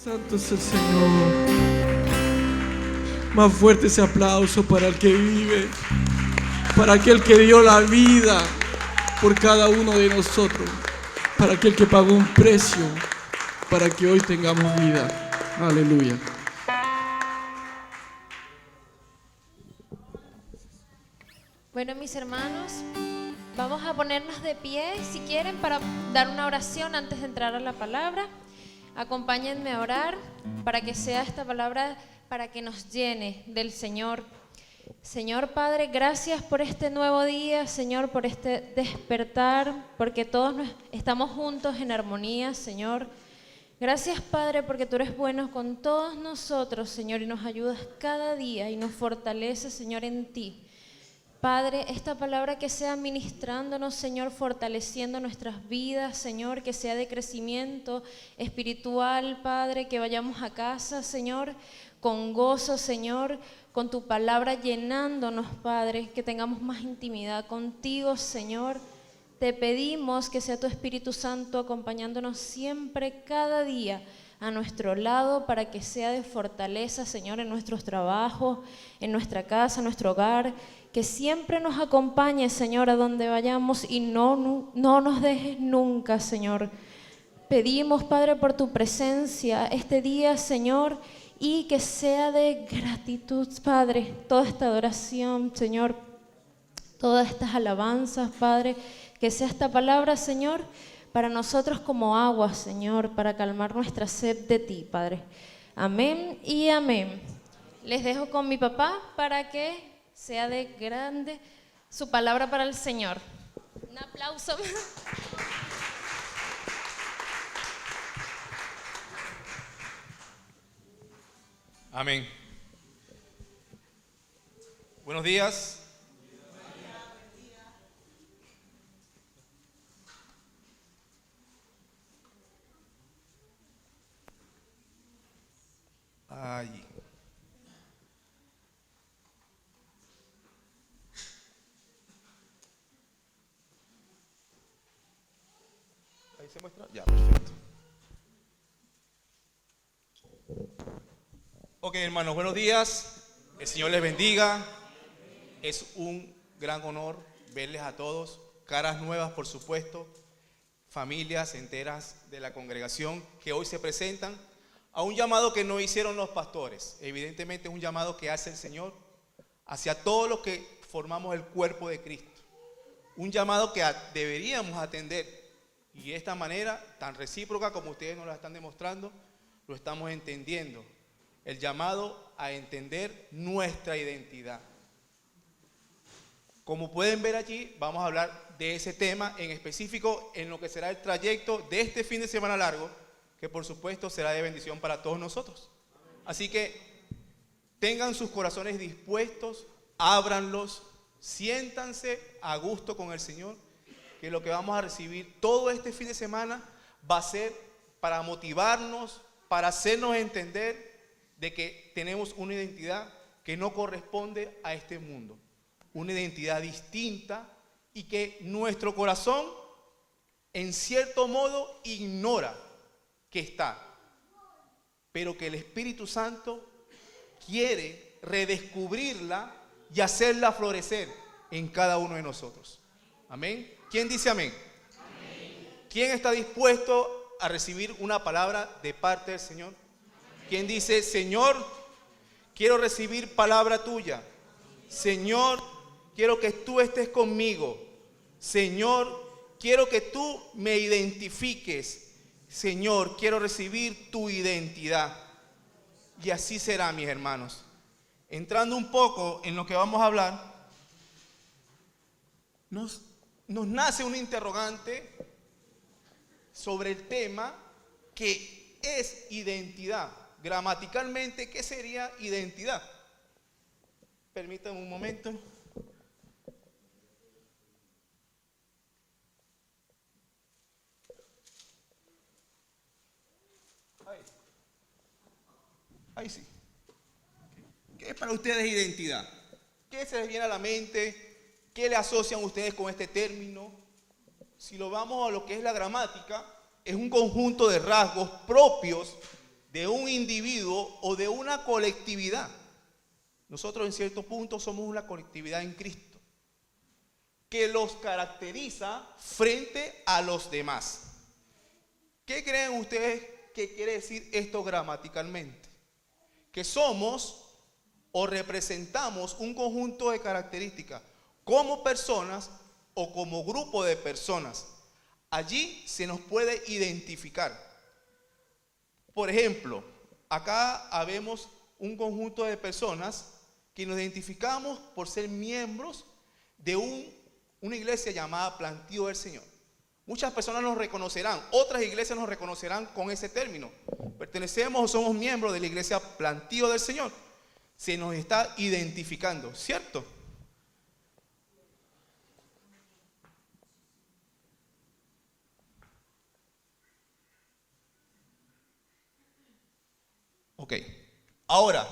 Santo es el Señor. Más fuerte ese aplauso para el que vive, para aquel que dio la vida por cada uno de nosotros, para aquel que pagó un precio para que hoy tengamos vida. Aleluya. Bueno, mis hermanos, vamos a ponernos de pie si quieren para dar una oración antes de entrar a la palabra. Acompáñenme a orar para que sea esta palabra para que nos llene del Señor. Señor Padre, gracias por este nuevo día, Señor, por este despertar, porque todos estamos juntos en armonía, Señor. Gracias, Padre, porque tú eres bueno con todos nosotros, Señor, y nos ayudas cada día y nos fortaleces, Señor, en ti. Padre, esta palabra que sea ministrándonos, Señor, fortaleciendo nuestras vidas, Señor, que sea de crecimiento espiritual, Padre, que vayamos a casa, Señor, con gozo, Señor, con tu palabra llenándonos, Padre, que tengamos más intimidad contigo, Señor. Te pedimos que sea tu Espíritu Santo acompañándonos siempre, cada día, a nuestro lado, para que sea de fortaleza, Señor, en nuestros trabajos, en nuestra casa, en nuestro hogar, que siempre nos acompañe, Señor, a donde vayamos y no nos dejes nunca, Señor. Pedimos, Padre, por tu presencia este día, Señor, y que sea de gratitud, Padre, toda esta adoración, Señor, todas estas alabanzas, Padre, que sea esta palabra, Señor, para nosotros como agua, Señor, para calmar nuestra sed de ti, Padre. Amén y amén. Les dejo con mi papá para que sea de grande su palabra para el Señor. Un aplauso. Amén. Buenos días. Allí. Ahí se muestra. Ya, perfecto. Ok, hermanos, buenos días. El Señor les bendiga. Es un gran honor verles a todos, caras nuevas, por supuesto, familias enteras de la congregación que hoy se presentan a un llamado que no hicieron los pastores. Evidentemente es un llamado que hace el Señor hacia todos los que formamos el cuerpo de Cristo. Un llamado que deberíamos atender, y de esta manera tan recíproca como ustedes nos la están demostrando, lo estamos entendiendo. El llamado a entender nuestra identidad. Como pueden ver allí, vamos a hablar de ese tema en específico en lo que será el trayecto de este fin de semana largo, que por supuesto será de bendición para todos nosotros. Así que tengan sus corazones dispuestos, ábranlos, siéntanse a gusto con el Señor, que lo que vamos a recibir todo este fin de semana va a ser para motivarnos, para hacernos entender de que tenemos una identidad que no corresponde a este mundo, una identidad distinta y que nuestro corazón en cierto modo ignora que está, pero que el Espíritu Santo quiere redescubrirla y hacerla florecer en cada uno de nosotros. Amén. ¿Quién dice amén? Amén. ¿Quién está dispuesto a recibir una palabra de parte del Señor? ¿Quién dice, Señor, quiero recibir palabra tuya? Señor, quiero que tú estés conmigo. Señor, quiero que tú me identifiques. Señor, quiero recibir tu identidad. Y así será, mis hermanos. Entrando un poco en lo que vamos a hablar, nos nace un interrogante sobre el tema que es identidad. Gramaticalmente, ¿qué sería identidad? Permítanme un momento. Ahí sí. ¿Qué es para ustedes identidad? ¿Qué se les viene a la mente? ¿Qué le asocian ustedes con este término? Si lo vamos a lo que es la gramática, es un conjunto de rasgos propios de un individuo o de una colectividad. Nosotros en cierto punto somos una colectividad en Cristo que los caracteriza frente a los demás. ¿Qué creen ustedes que quiere decir esto gramaticalmente? Que somos o representamos un conjunto de características como personas o como grupo de personas. Allí se nos puede identificar. Por ejemplo, acá habemos un conjunto de personas que nos identificamos por ser miembros de una iglesia llamada Plantío del Señor. Muchas personas nos reconocerán, otras iglesias nos reconocerán con ese término. Pertenecemos o somos miembros de la iglesia Plantío del Señor. Se nos está identificando, ¿cierto? Ok, ahora,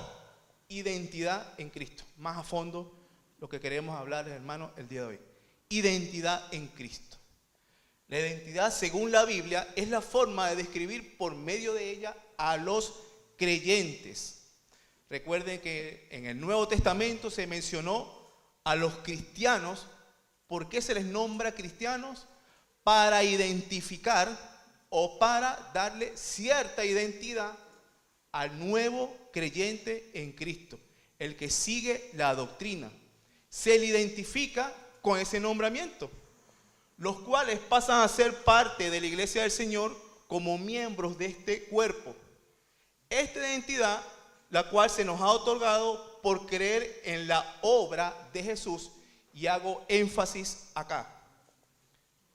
identidad en Cristo. Más a fondo lo que queremos hablar, hermanos, el día de hoy. Identidad en Cristo. La identidad, según la Biblia, es la forma de describir por medio de ella a los creyentes. Recuerden que en el Nuevo Testamento se mencionó a los cristianos. ¿Por qué se les nombra cristianos? Para identificar o para darle cierta identidad al nuevo creyente en Cristo, el que sigue la doctrina. Se le identifica con ese nombramiento, los cuales pasan a ser parte de la iglesia del Señor como miembros de este cuerpo. Esta identidad, la cual se nos ha otorgado por creer en la obra de Jesús, y hago énfasis acá.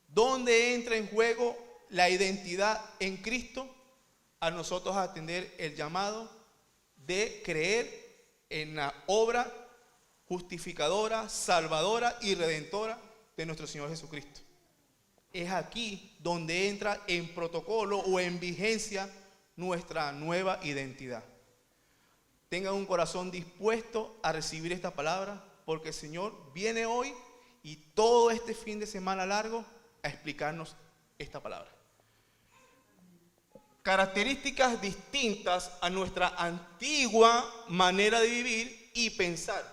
¿Dónde entra en juego la identidad en Cristo? A nosotros atender el llamado de creer en la obra justificadora, salvadora y redentora de nuestro Señor Jesucristo. Es aquí donde entra en protocolo o en vigencia nuestra nueva identidad. Tengan un corazón dispuesto a recibir esta palabra, porque el Señor viene hoy y todo este fin de semana largo a explicarnos esta palabra. Características distintas a nuestra antigua manera de vivir y pensar.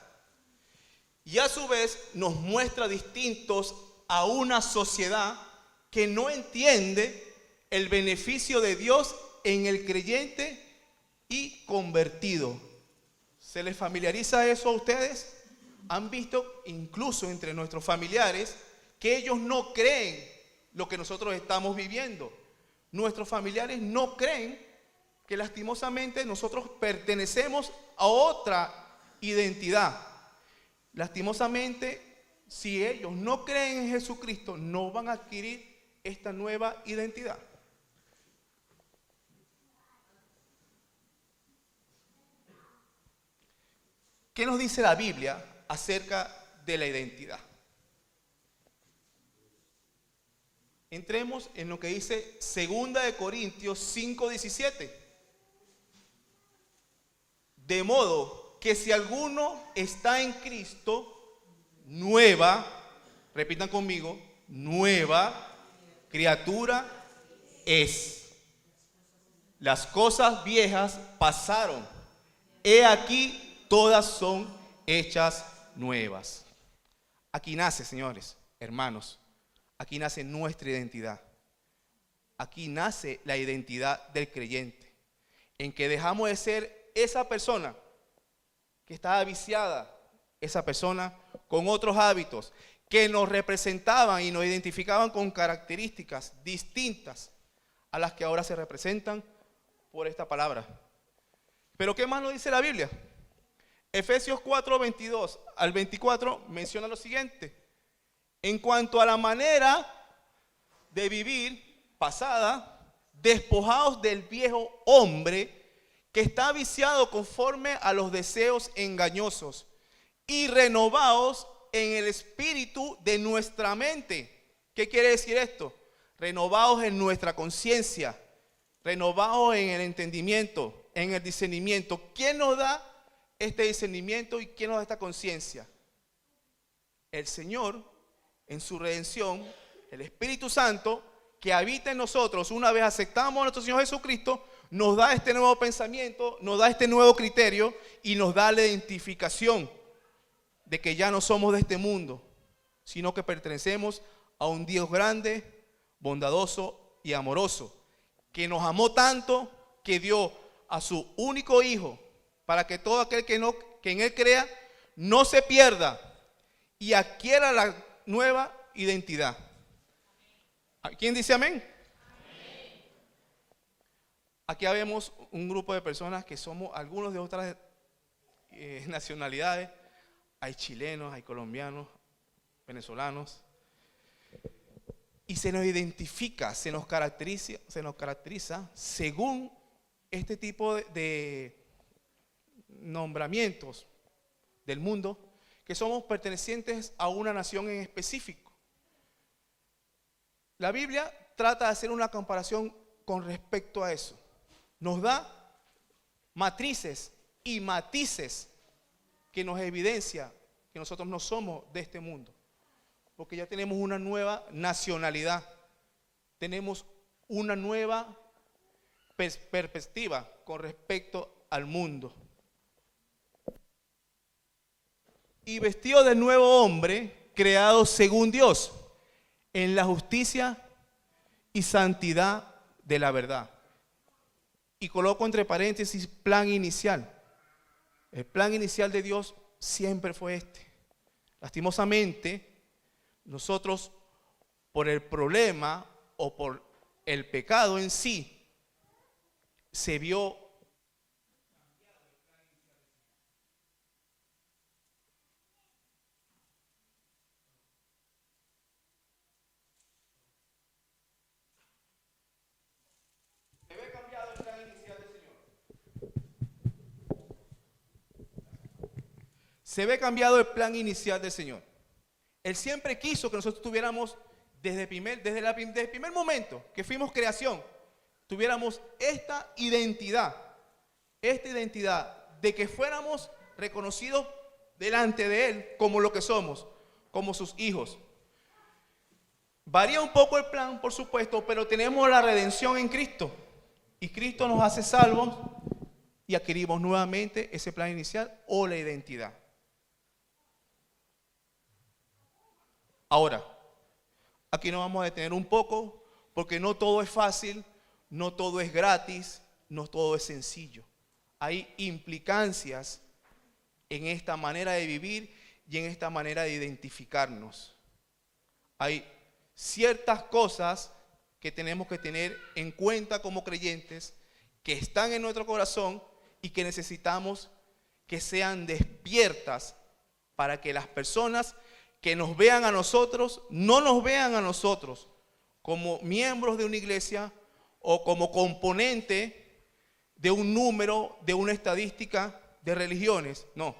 Y a su vez nos muestra distintos a una sociedad que no entiende el beneficio de Dios en el creyente y convertido. ¿Se les familiariza eso a ustedes? Han visto incluso entre nuestros familiares que ellos no creen lo que nosotros estamos viviendo. Nuestros familiares no creen que lastimosamente nosotros pertenecemos a otra identidad. Lastimosamente, si ellos no creen en Jesucristo, no van a adquirir esta nueva identidad. ¿Qué nos dice la Biblia acerca de la identidad? Entremos en lo que dice 2 Corintios 5:17. De modo que si alguno está en Cristo, nueva, repitan conmigo, nueva criatura es. Las cosas viejas pasaron. He aquí, todas son hechas nuevas. Aquí nace, señores, hermanos. Aquí nace nuestra identidad. Aquí nace la identidad del creyente, en que dejamos de ser esa persona que estaba viciada, esa persona con otros hábitos que nos representaban y nos identificaban con características distintas a las que ahora se representan por esta palabra. Pero ¿qué más nos dice la Biblia? Efesios 4:22 al 24 menciona lo siguiente. En cuanto a la manera de vivir pasada, despojados del viejo hombre que está viciado conforme a los deseos engañosos y renovados en el espíritu de nuestra mente. ¿Qué quiere decir esto? Renovados en nuestra conciencia, renovados en el entendimiento, en el discernimiento. ¿Quién nos da este discernimiento y quién nos da esta conciencia? El Señor, en su redención, el Espíritu Santo que habita en nosotros, una vez aceptamos a nuestro Señor Jesucristo, nos da este nuevo pensamiento, nos da este nuevo criterio y nos da la identificación de que ya no somos de este mundo, sino que pertenecemos a un Dios grande, bondadoso y amoroso, que nos amó tanto que dio a su único Hijo para que todo aquel que en Él crea no se pierda y adquiera la nueva identidad. ¿Quién dice amén? Aquí vemos un grupo de personas que somos algunos de otras nacionalidades. Hay chilenos, hay colombianos, venezolanos. Y se nos identifica, se nos caracteriza según este tipo de nombramientos del mundo, que somos pertenecientes a una nación en específico. La Biblia trata de hacer una comparación con respecto a eso. Nos da matrices y matices que nos evidencia que nosotros no somos de este mundo, porque ya tenemos una nueva nacionalidad, tenemos una nueva perspectiva con respecto al mundo. Y vestido de nuevo hombre, creado según Dios, en la justicia y santidad de la verdad. Y coloco entre paréntesis plan inicial. El plan inicial de Dios siempre fue este. Lastimosamente, nosotros por el problema o por el pecado en sí, se vio cambiado el plan inicial del Señor. Se ve cambiado el plan inicial del Señor. Él siempre quiso que nosotros tuviéramos desde el primer momento que fuimos creación, tuviéramos esta identidad de que fuéramos reconocidos delante de Él como lo que somos, como sus hijos. Varía un poco el plan, por supuesto, pero tenemos la redención en Cristo. Y Cristo nos hace salvos y adquirimos nuevamente ese plan inicial o la identidad. Ahora, aquí nos vamos a detener un poco porque no todo es fácil, no todo es gratis, no todo es sencillo. Hay implicancias en esta manera de vivir y en esta manera de identificarnos. Hay ciertas cosas que tenemos que tener en cuenta como creyentes, que están en nuestro corazón y que necesitamos que sean despiertas para que las personas que nos vean a nosotros, no nos vean a nosotros como miembros de una iglesia o como componente de un número, de una estadística de religiones. No,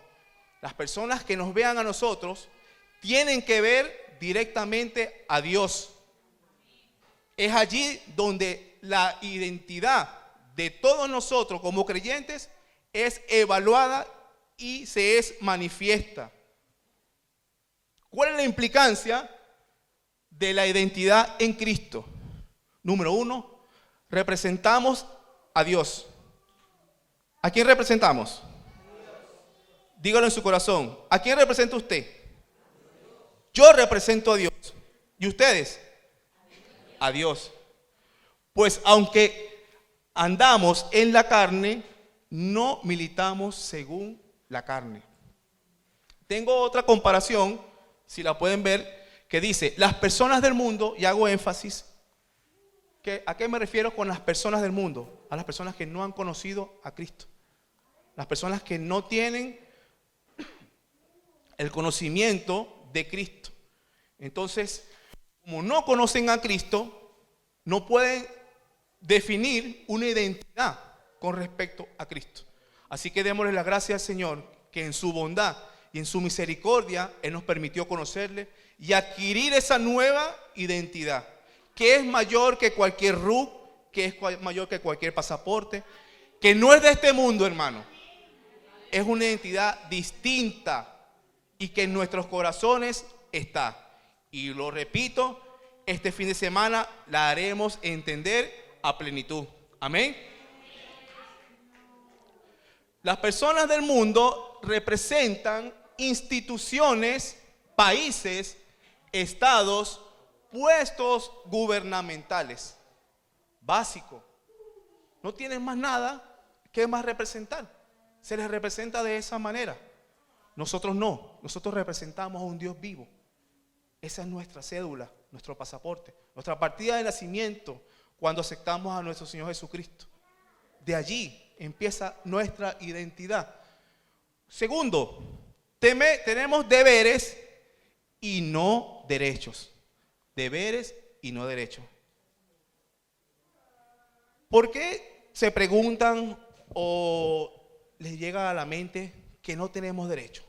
las personas que nos vean a nosotros tienen que ver directamente a Dios. Es allí donde la identidad de todos nosotros como creyentes es evaluada y se es manifiesta. ¿Cuál es la implicancia de la identidad en Cristo? Número 1, representamos a Dios. ¿A quién representamos? Dígalo en su corazón. ¿A quién representa usted? Yo represento a Dios. ¿Y ustedes? A Dios. Pues aunque andamos en la carne, no militamos según la carne. Tengo otra comparación, si la pueden ver, que dice, las personas del mundo, y hago énfasis, ¿a qué me refiero con las personas del mundo? A las personas que no han conocido a Cristo. Las personas que no tienen el conocimiento de Cristo. Entonces, como no conocen a Cristo, no pueden definir una identidad con respecto a Cristo. Así que démosle la gracia al Señor, que en su bondad y en su misericordia Él nos permitió conocerle y adquirir esa nueva identidad, que es mayor que cualquier RUC, que es mayor que cualquier pasaporte, que no es de este mundo, hermano. Es una identidad distinta y que en nuestros corazones está. Y lo repito, este fin de semana la haremos entender a plenitud. Amén. Las personas del mundo representan instituciones, países, estados, puestos gubernamentales. Básico. No tienen más nada que más representar. Se les representa de esa manera. Nosotros no. Nosotros representamos a un Dios vivo. Esa es nuestra cédula, nuestro pasaporte, nuestra partida de nacimiento cuando aceptamos a nuestro Señor Jesucristo. De allí empieza nuestra identidad. Segundo, tenemos deberes y no derechos. Deberes y no derechos. ¿Por qué se preguntan o les llega a la mente que no tenemos derecho?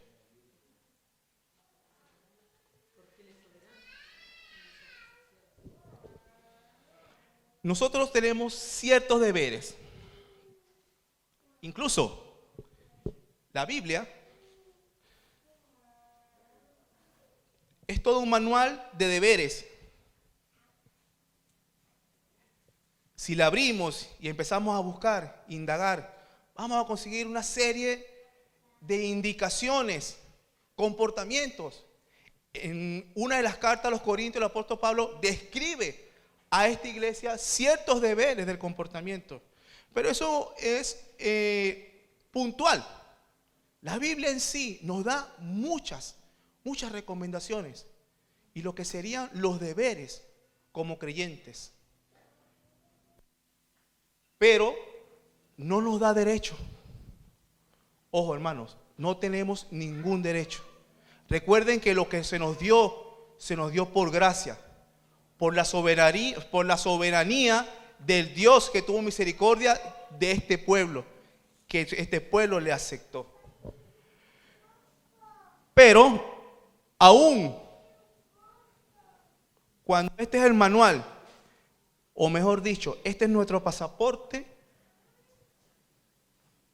Nosotros tenemos ciertos deberes. Incluso la Biblia es todo un manual de deberes. Si la abrimos y empezamos a buscar, indagar, vamos a conseguir una serie de indicaciones, comportamientos. En una de las cartas a los Corintios, el apóstol Pablo describe a esta iglesia ciertos deberes del comportamiento. Pero eso es puntual. La Biblia en sí nos da muchas recomendaciones y lo que serían los deberes como creyentes. Pero no nos da derecho. Ojo, hermanos, no tenemos ningún derecho. Recuerden que lo que se nos dio por gracia, por la soberanía del Dios que tuvo misericordia de este pueblo, que este pueblo le aceptó. Pero aún cuando este es el manual, o mejor dicho, este es nuestro pasaporte,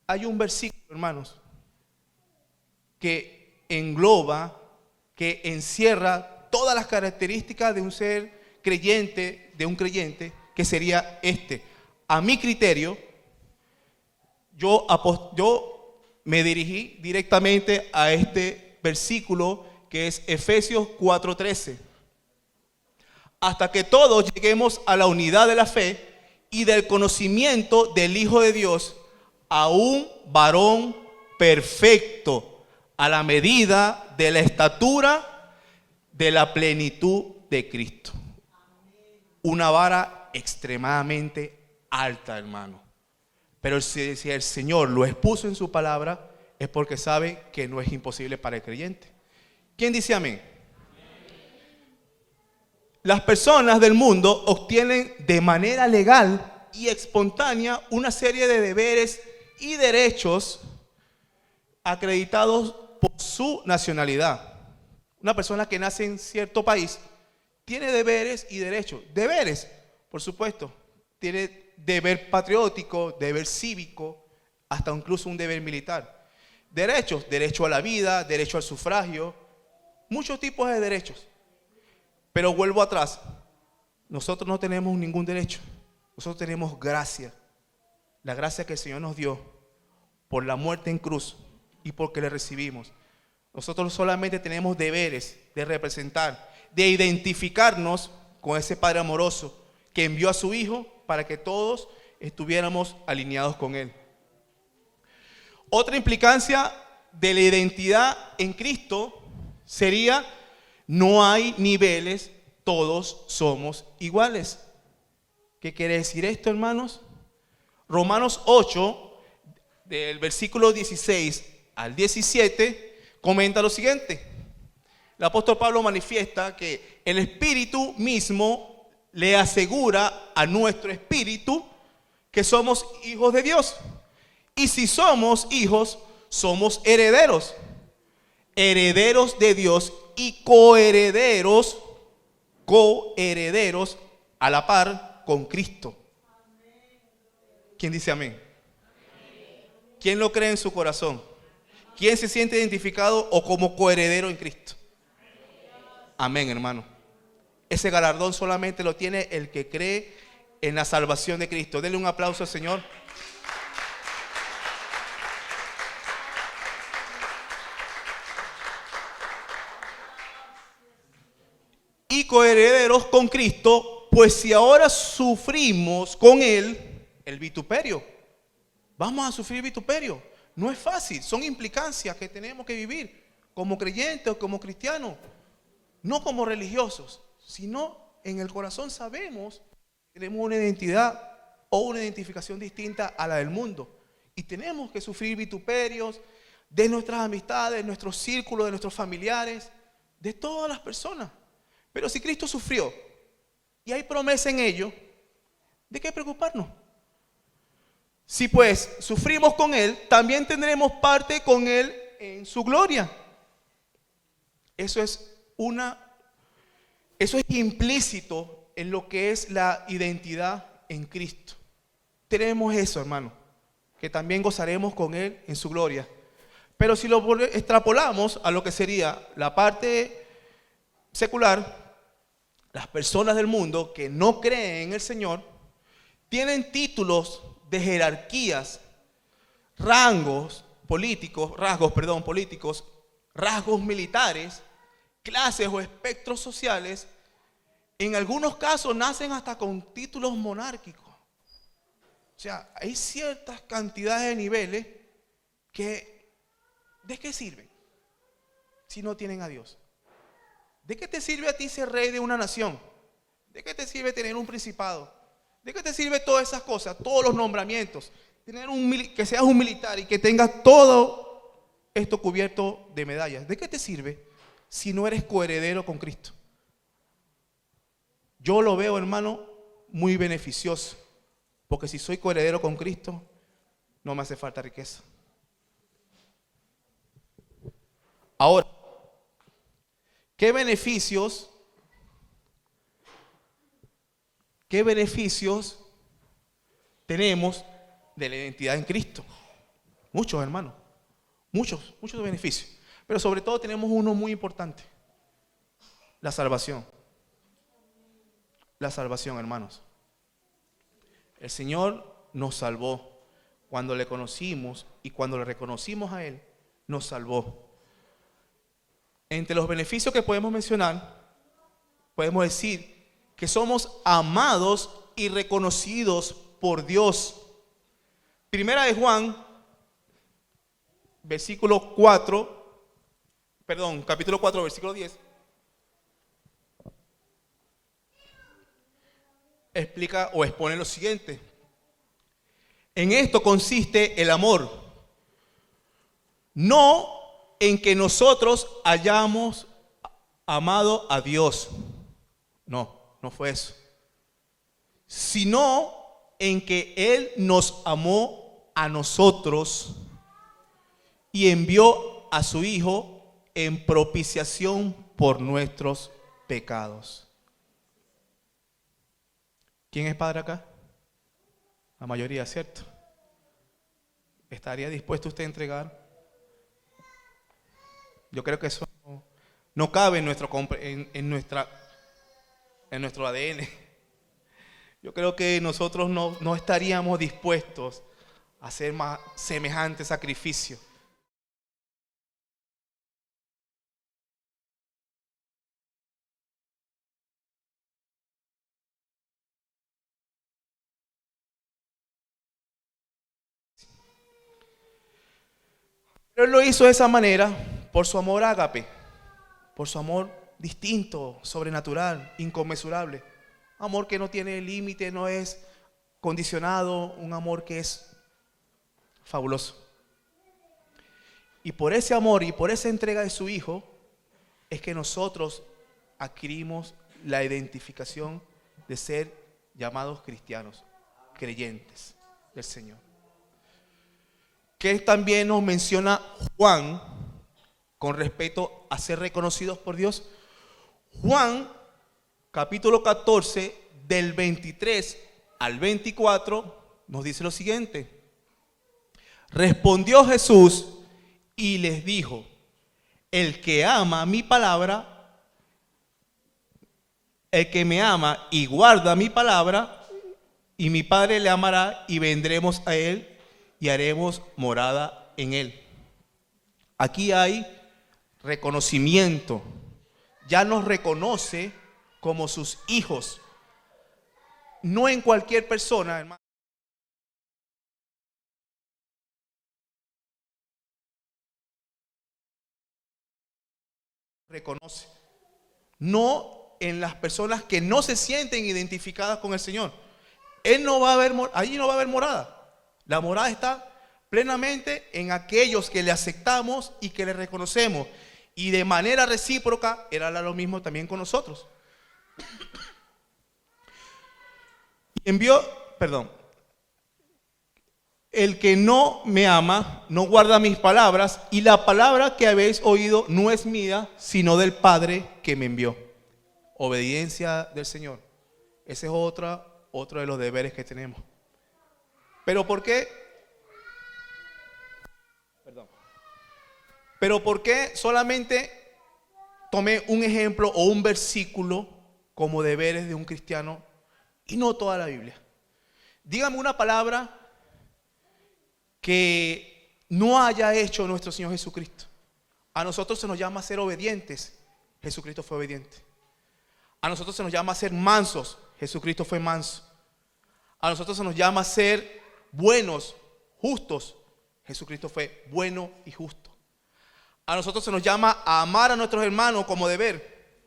hay un versículo, hermanos, que engloba, que encierra todas las características de un ser creyente, de un creyente, que sería este. A mi criterio, yo me dirigí directamente a este versículo que es Efesios 4:13. Hasta que todos lleguemos a la unidad de la fe y del conocimiento del Hijo de Dios, a un varón perfecto, a la medida de la estatura de la plenitud de Cristo. Una vara extremadamente alta, hermano. Pero si el Señor lo expuso en su palabra, es porque sabe que no es imposible para el creyente. ¿Quién dice amén? Las personas del mundo obtienen de manera legal y espontánea una serie de deberes y derechos acreditados por su nacionalidad. Una persona que nace en cierto país tiene deberes y derechos. Deberes, por supuesto, tiene deber patriótico, deber cívico, hasta incluso un deber militar. Derechos, derecho a la vida, derecho al sufragio, muchos tipos de derechos. Pero vuelvo atrás, nosotros no tenemos ningún derecho, nosotros tenemos gracia, la gracia que el Señor nos dio por la muerte en cruz y porque le recibimos. Nosotros solamente tenemos deberes de representar, de identificarnos con ese Padre amoroso que envió a su Hijo para que todos estuviéramos alineados con Él. Otra implicancia de la identidad en Cristo sería: no hay niveles, todos somos iguales. ¿Qué quiere decir esto, hermanos? Romanos 8, del versículo 16 al 17, comenta lo siguiente. El apóstol Pablo manifiesta que el Espíritu mismo le asegura a nuestro espíritu que somos hijos de Dios. Y si somos hijos, somos herederos. Herederos de Dios y coherederos a la par con Cristo. ¿Quién dice amén? ¿Quién lo cree en su corazón? ¿Quién se siente identificado o como coheredero en Cristo? Amén, hermano. Ese galardón solamente lo tiene el que cree en la salvación de Cristo. Denle un aplauso al Señor. y coherederos con Cristo, pues si ahora sufrimos con Él el vituperio, vamos a sufrir vituperio. No es fácil, son implicancias que tenemos que vivir como creyentes o como cristianos, no como religiosos, sino en el corazón sabemos que tenemos una identidad o una identificación distinta a la del mundo. Y tenemos que sufrir vituperios de nuestras amistades, de nuestros círculos, de nuestros familiares, de todas las personas. Pero si Cristo sufrió y hay promesa en ello, ¿de qué preocuparnos? Si pues sufrimos con Él, también tendremos parte con Él en su gloria. Eso es implícito en lo que es la identidad en Cristo. Tenemos eso, hermano, que también gozaremos con Él en su gloria. Pero si lo extrapolamos a lo que sería la parte secular, las personas del mundo que no creen en el Señor tienen títulos de jerarquías, rasgos políticos, rasgos militares, clases o espectros sociales. En algunos casos nacen hasta con títulos monárquicos. O sea, hay ciertas cantidades de niveles que, ¿de qué sirven si no tienen a Dios? ¿De qué te sirve a ti ser rey de una nación? ¿De qué te sirve tener un principado? ¿De qué te sirve todas esas cosas, todos los nombramientos? Que seas un militar y que tengas todo esto cubierto de medallas. ¿De qué te sirve si no eres coheredero con Cristo? Yo lo veo, hermano, muy beneficioso. Porque si soy coheredero con Cristo, no me hace falta riqueza. Ahora, ¿qué beneficios tenemos de la identidad en Cristo? Muchos, hermanos. Muchos beneficios. Pero sobre todo tenemos uno muy importante. La salvación. La salvación, hermanos. El Señor nos salvó. Cuando le conocimos y cuando le reconocimos a Él, nos salvó. Entre los beneficios que podemos mencionar, podemos decir que somos amados y reconocidos por Dios. Primera de Juan, capítulo 4, versículo 10. Explica o expone lo siguiente: en esto consiste el amor, no en que nosotros hayamos amado a Dios, no fue eso, sino en que Él nos amó a nosotros y envió a su Hijo en propiciación por nuestros pecados. ¿Quién es padre acá? La mayoría, ¿cierto? ¿Estaría dispuesto usted a entregar? Yo creo que eso no cabe en nuestro ADN. Yo creo que nosotros no estaríamos dispuestos a hacer más semejante sacrificio. Pero Él lo hizo de esa manera por su amor ágape, por su amor distinto, sobrenatural, inconmensurable. Amor que no tiene límite, no es condicionado, un amor que es fabuloso. Y por ese amor y por esa entrega de su Hijo es que nosotros adquirimos la identificación de ser llamados cristianos, creyentes del Señor. Que también nos menciona Juan con respecto a ser reconocidos por Dios. Juan, capítulo 14, del 23 al 24, nos dice lo siguiente: respondió Jesús y les dijo: el que ama mi palabra, el que me ama y guarda mi palabra, y mi Padre le amará y vendremos a él y haremos morada en él. Aquí hay reconocimiento. Ya nos reconoce como sus hijos. No en cualquier persona, hermano. Reconoce. No en las personas que no se sienten identificadas con el Señor. Allí no va a haber morada. La morada está plenamente en aquellos que le aceptamos y que le reconocemos. Y de manera recíproca, era lo mismo también con nosotros. El que no me ama, no guarda mis palabras, y la palabra que habéis oído no es mía, sino del Padre que me envió. Obediencia del Señor. Ese es otro de los deberes que tenemos. Pero ¿por qué? Pero ¿por qué solamente tomé un ejemplo o un versículo como deberes de un cristiano y no toda la Biblia? Dígame una palabra que no haya hecho nuestro Señor Jesucristo. A nosotros se nos llama a ser obedientes. Jesucristo fue obediente. A nosotros se nos llama a ser mansos. Jesucristo fue manso. A nosotros se nos llama a ser buenos, justos. Jesucristo fue bueno y justo. A nosotros se nos llama a amar a nuestros hermanos como deber.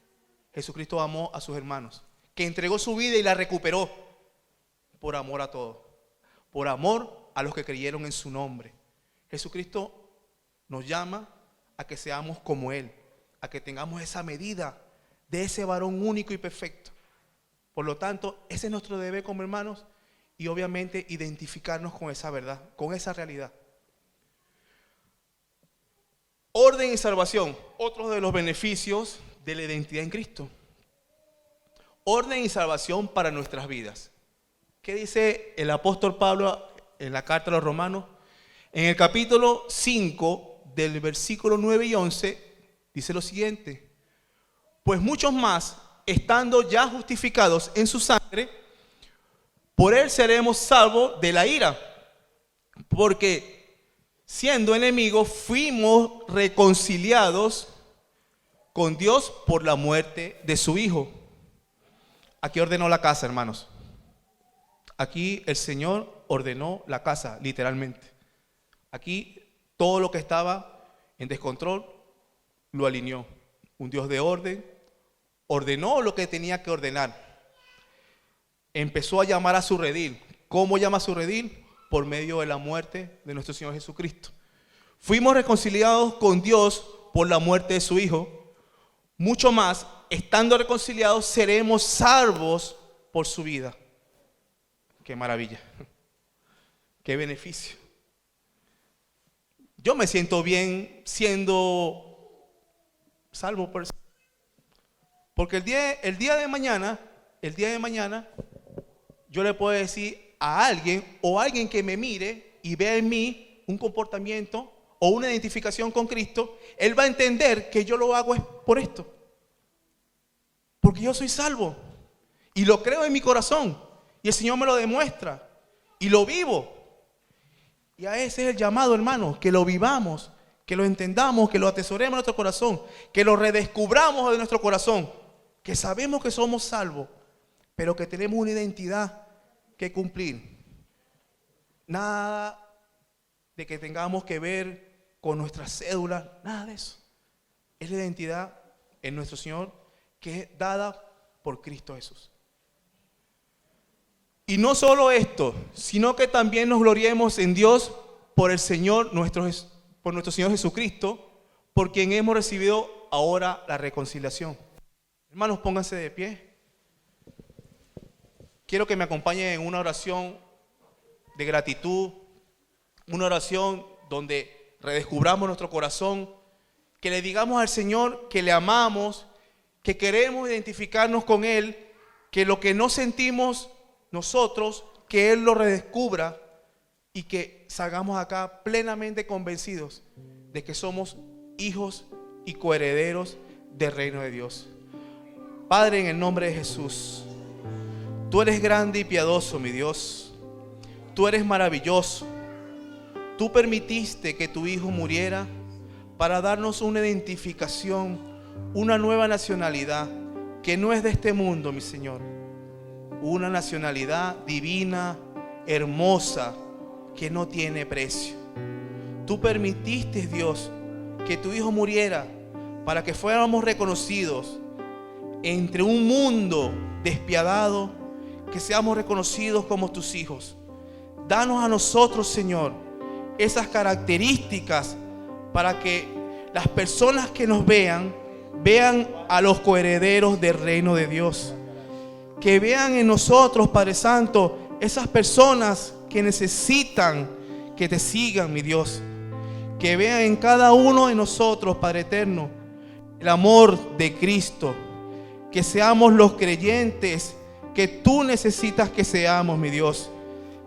Jesucristo amó a sus hermanos, que entregó su vida y la recuperó por amor a todos, por amor a los que creyeron en su nombre. Jesucristo nos llama a que seamos como Él, a que tengamos esa medida de ese varón único y perfecto. Por lo tanto, ese es nuestro deber como hermanos y obviamente identificarnos con esa verdad, con esa realidad. Orden y salvación, otro de los beneficios de la identidad en Cristo. Orden y salvación para nuestras vidas. ¿Qué dice el apóstol Pablo en la carta a los Romanos? En el capítulo 5, del versículo 9 y 11, dice lo siguiente: pues muchos más, estando ya justificados en su sangre, por él seremos salvos de la ira, porque siendo enemigos, fuimos reconciliados con Dios por la muerte de su Hijo. Aquí ordenó la casa, hermanos. Aquí el Señor ordenó la casa, literalmente. Aquí todo lo que estaba en descontrol lo alineó. Un Dios de orden ordenó lo que tenía que ordenar. Empezó a llamar a su redil. ¿Cómo llama a su redil? Por medio de la muerte de nuestro Señor Jesucristo. Fuimos reconciliados con Dios por la muerte de su Hijo. Mucho más, estando reconciliados, seremos salvos por su vida. ¡Qué maravilla! ¡Qué beneficio! Yo me siento bien siendo salvo por eso. Porque el día de mañana, yo le puedo decir a alguien o alguien que me mire y vea en mí un comportamiento o una identificación con Cristo, él va a entender que yo lo hago es por esto, porque yo soy salvo y lo creo en mi corazón y el Señor me lo demuestra y lo vivo. Y a ese es el llamado, hermano, que lo vivamos, que lo entendamos, que lo atesoremos en nuestro corazón, que lo redescubramos de nuestro corazón, que sabemos que somos salvos, pero que tenemos una identidad que cumplir. Nada de que tengamos que ver con nuestras cédulas, nada de eso. Es la identidad en nuestro Señor que es dada por Cristo Jesús. Y no solo esto, sino que también nos gloriemos en Dios por el Señor, por nuestro Señor Jesucristo, por quien hemos recibido ahora la reconciliación. Hermanos, pónganse de pie. Quiero que me acompañen en una oración de gratitud, una oración donde redescubramos nuestro corazón, que le digamos al Señor que le amamos, que queremos identificarnos con Él, que lo que no sentimos nosotros, que Él lo redescubra y que salgamos acá plenamente convencidos de que somos hijos y coherederos del reino de Dios. Padre, en el nombre de Jesús, Tú eres grande y piadoso, mi Dios. Tú eres maravilloso. Tú permitiste que tu Hijo muriera para darnos una identificación, una nueva nacionalidad, que no es de este mundo, mi Señor. Una nacionalidad divina, hermosa, que no tiene precio. Tú permitiste, Dios, que tu Hijo muriera para que fuéramos reconocidos entre un mundo despiadado, que seamos reconocidos como tus hijos. Danos a nosotros, Señor, esas características para que las personas que nos vean a los coherederos del reino de Dios. Que vean en nosotros, Padre Santo, esas personas que necesitan que te sigan, mi Dios. Que vean en cada uno de nosotros, Padre eterno, el amor de Cristo. Que seamos los creyentes que tú necesitas que seamos, mi Dios.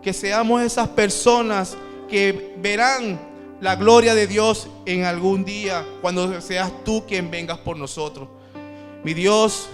Que seamos esas personas que verán la gloria de Dios en algún día, cuando seas tú quien vengas por nosotros. Mi Dios,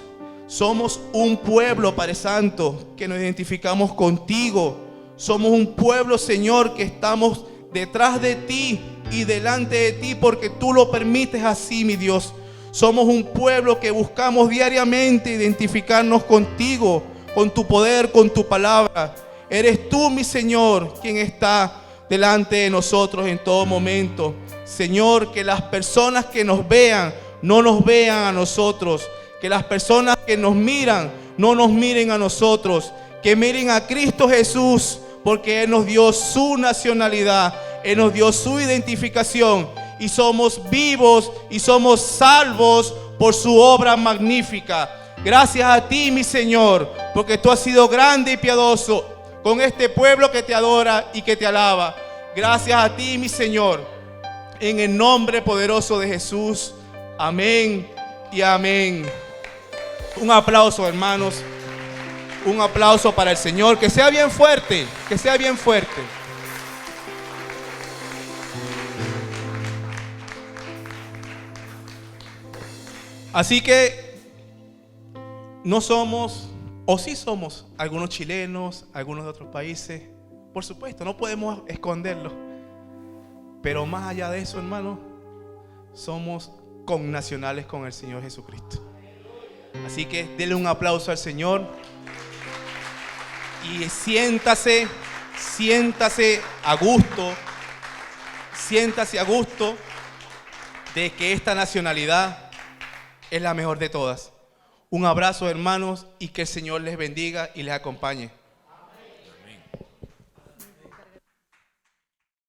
somos un pueblo, Padre Santo, que nos identificamos contigo. Somos un pueblo, Señor, que estamos detrás de ti y delante de ti porque tú lo permites así, mi Dios. Somos un pueblo que buscamos diariamente identificarnos contigo, con tu poder, con tu palabra. Eres tú, mi Señor, quien está delante de nosotros en todo momento. Señor, que las personas que nos vean no nos vean a nosotros. Que las personas que nos miran no nos miren a nosotros. Que miren a Cristo Jesús, porque Él nos dio su nacionalidad. Él nos dio su identificación. Y somos vivos y somos salvos por su obra magnífica. Gracias a ti, mi Señor, porque tú has sido grande y piadoso con este pueblo que te adora y que te alaba. Gracias a ti, mi Señor, en el nombre poderoso de Jesús. Amén y amén. Un aplauso, hermanos. Un aplauso para el Señor. Que sea bien fuerte, que sea bien fuerte. Así que no somos, o sí somos, algunos chilenos, algunos de otros países. Por supuesto, no podemos esconderlo. Pero más allá de eso, hermano, somos connacionales con el Señor Jesucristo. Así que denle un aplauso al Señor. Y siéntase a gusto. Siéntase a gusto de que esta nacionalidad es la mejor de todas. Un abrazo, hermanos, y que el Señor les bendiga y les acompañe.